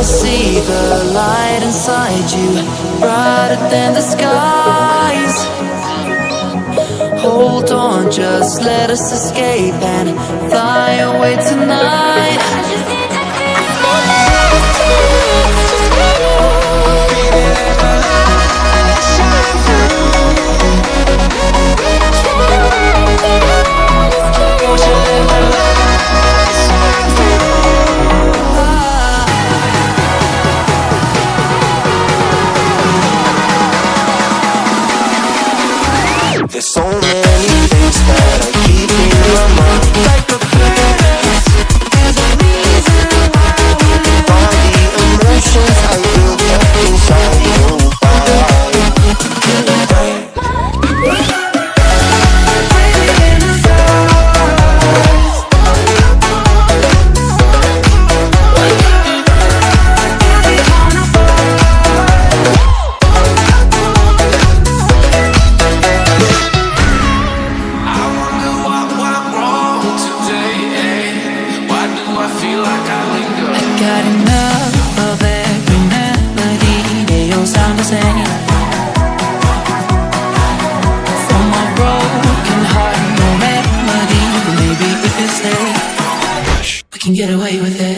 see the light inside you, brighter than the skies. Hold on, just let us escape and fly away tonight. There's so many things that I keep in my mind, like the past. There's a reason why we live. All the emotions I built up inside you. Got enough of every melody, they all sound the same. From my broken heart, no remedy, but maybe if you stay, we can get away with it.